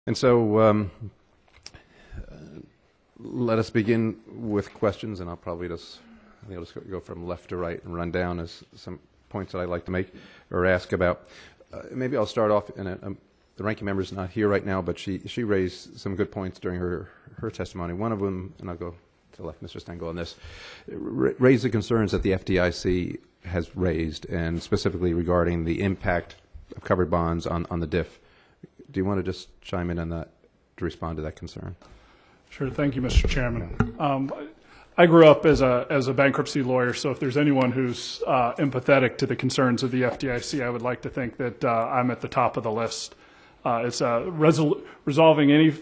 And so let us begin with questions, and I think I'll just go from left to right and run down as some points that I'd like to make or ask about. Maybe I'll start off, and the ranking member is not here right now, but she raised some good points during her testimony. One of them, and I'll go to the left, Mr. Stengel, on this, raised the concerns that the FDIC has raised, and specifically regarding the impact of covered bonds on the DIF. Do you want to just chime in on that to respond to that concern? Sure. Thank you, Mr. Chairman. I grew up as a bankruptcy lawyer, so if there's anyone who's empathetic to the concerns of the FDIC, I would like to think that I'm at the top of the list. It's resolving any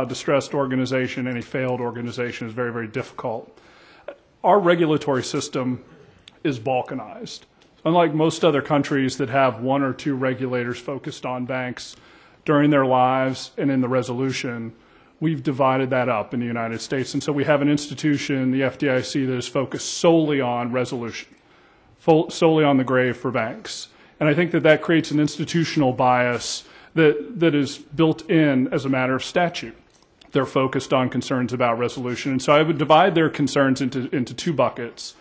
distressed organization, any failed organization is very, very difficult. Our regulatory system is balkanized. Unlike most other countries that have one or two regulators focused on banks during their lives and in the resolution, we've divided that up in the United States. And so we have an institution, the FDIC, that is focused solely on resolution, solely on the grave for banks. And I think that creates an institutional bias that is built in as a matter of statute. They're focused on concerns about resolution. And so I would divide their concerns into two buckets.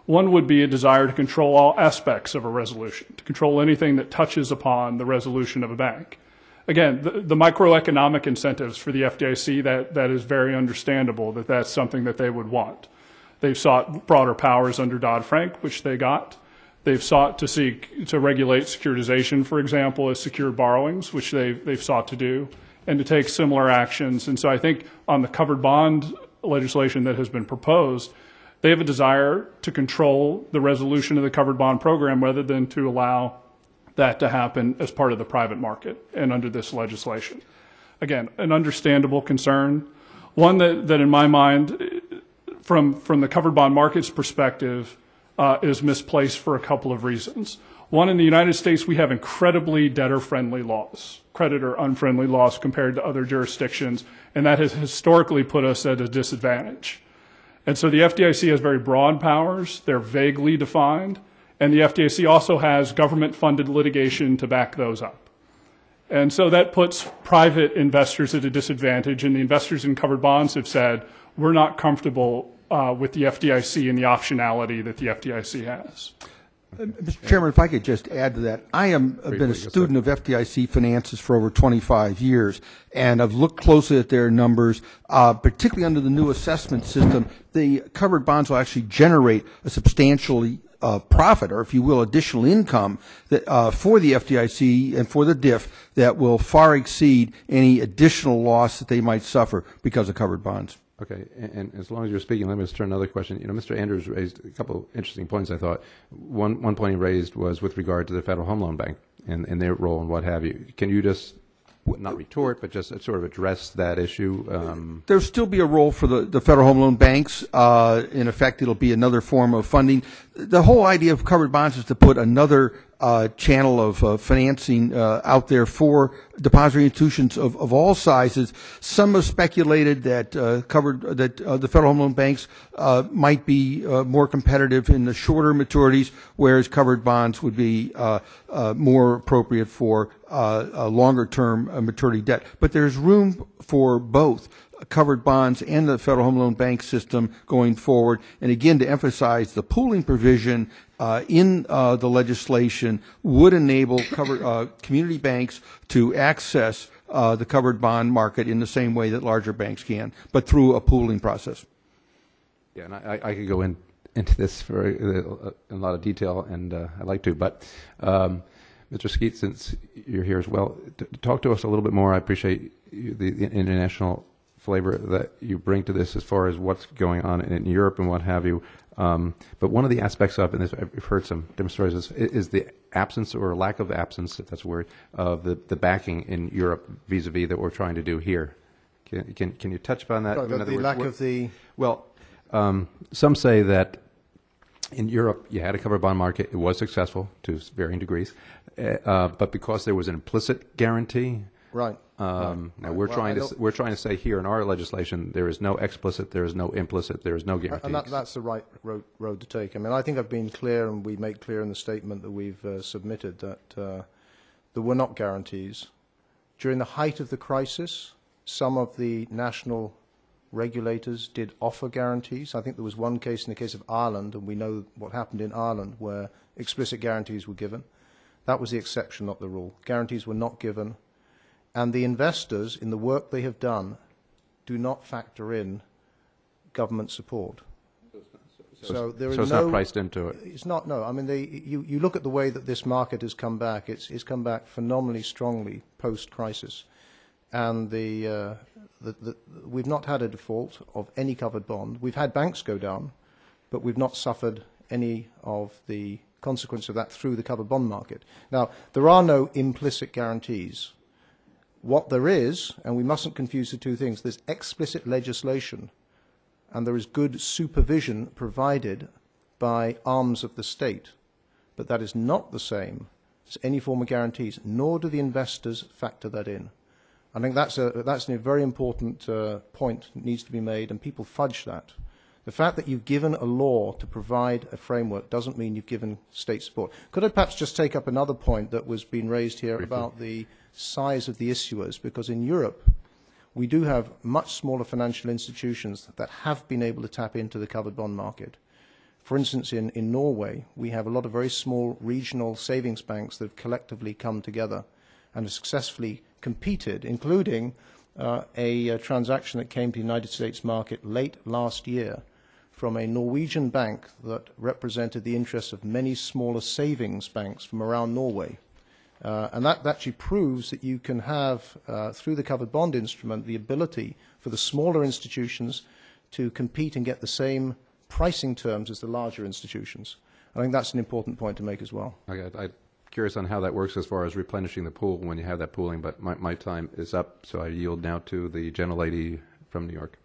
One would be a desire to control all aspects of a resolution, to control anything that touches upon the resolution of a bank. Again, the microeconomic incentives for the FDIC, that is very understandable that that's something that they would want. They've sought broader powers under Dodd-Frank, which they got. They've sought to seek to regulate securitization, for example, as secured borrowings, which they've sought to do, and to take similar actions. And so I think on the covered bond legislation that has been proposed, they have a desire to control the resolution of the covered bond program rather than to allow that to happen as part of the private market and under this legislation. Again, an understandable concern, one that in my mind, from the covered bond market's perspective, is misplaced for a couple of reasons. One, in the United States, we have incredibly debtor-friendly laws, creditor-unfriendly laws compared to other jurisdictions, and that has historically put us at a disadvantage. And so the FDIC has very broad powers. They're vaguely defined. And the FDIC also has government-funded litigation to back those up. And so that puts private investors at a disadvantage, and the investors in covered bonds have said, we're not comfortable with the FDIC and the optionality that the FDIC has. Mr. Chairman, if I could just add to that, I have been a student of FDIC finances for over 25 years, and I've looked closely at their numbers, particularly under the new assessment system. The covered bonds will actually generate a substantially profit, or if you will, additional income that, for the FDIC and for the DIF that will far exceed any additional loss that they might suffer because of covered bonds. Okay, and as long as you're speaking, let me just turn another question. You know, Mr. Andrews raised a couple of interesting points, I thought. One point he raised was with regard to the Federal Home Loan Bank and their role and what have you. Can you just, not retort, but just sort of address that issue? There'll still be a role for the Federal Home Loan Banks. In effect, it'll be another form of funding. The whole idea of covered bonds is to put another channel of financing out there for depository institutions of all sizes. Some have speculated that the Federal Home Loan Banks might be more competitive in the shorter maturities, whereas covered bonds would be more appropriate for a longer-term maturity debt. But there's room for both covered bonds and the Federal Home Loan Bank system going forward. And again, to emphasize, the pooling provision in the legislation would enable community banks to access the covered bond market in the same way that larger banks can, but through a pooling process. Yeah, and I could go into this for in a lot of detail, and I'd like to, but Mr. Skeet, since you're here as well, talk to us a little bit more. I appreciate the international flavor that you bring to this as far as what's going on in Europe and what have you. But one of the aspects of, and this, I've heard some different stories, is the absence or lack of absence, if that's a word, of the backing in Europe vis-a-vis that we're trying to do here. Can you touch upon that? Well, some say that in Europe you had a covered bond market. It was successful to varying degrees, but because there was an implicit guarantee. Right. Now we're trying to say here in our legislation there is no explicit, there is no implicit, there is no guarantee. And that's the right road to take. I mean, I think I've been clear, and we make clear in the statement that we've submitted that there were not guarantees. During the height of the crisis, some of the national regulators did offer guarantees. I think there was one case in the case of Ireland, and we know what happened in Ireland, where explicit guarantees were given. That was the exception, not the rule. Guarantees were not given. And the investors, in the work they have done, do not factor in government support. So there is it's no, not priced into it. It's not, no. I mean, you look at the way that this market has come back. It's come back phenomenally strongly post-crisis. And we've not had a default of any covered bond. We've had banks go down, but we've not suffered any of the consequence of that through the covered bond market. Now, there are no implicit guarantees. What there is, and we mustn't confuse the two things, there's explicit legislation and there is good supervision provided by arms of the state. But that is not the same as any form of guarantees, nor do the investors factor that in. I think that's a very important point that needs to be made, and people fudge that. The fact that you've given a law to provide a framework doesn't mean you've given state support. Could I perhaps just take up another point that was being raised here about the size of the issuers? Because in Europe, we do have much smaller financial institutions that have been able to tap into the covered bond market. For instance, in Norway, we have a lot of very small regional savings banks that have collectively come together and have successfully competed, including a transaction that came to the United States market late last year from a Norwegian bank that represented the interests of many smaller savings banks from around Norway. And that actually proves that you can have, through the covered bond instrument, the ability for the smaller institutions to compete and get the same pricing terms as the larger institutions. I think that's an important point to make as well. I'm curious on how that works as far as replenishing the pool when you have that pooling, but my time is up, so I yield now to the gentlelady from New York.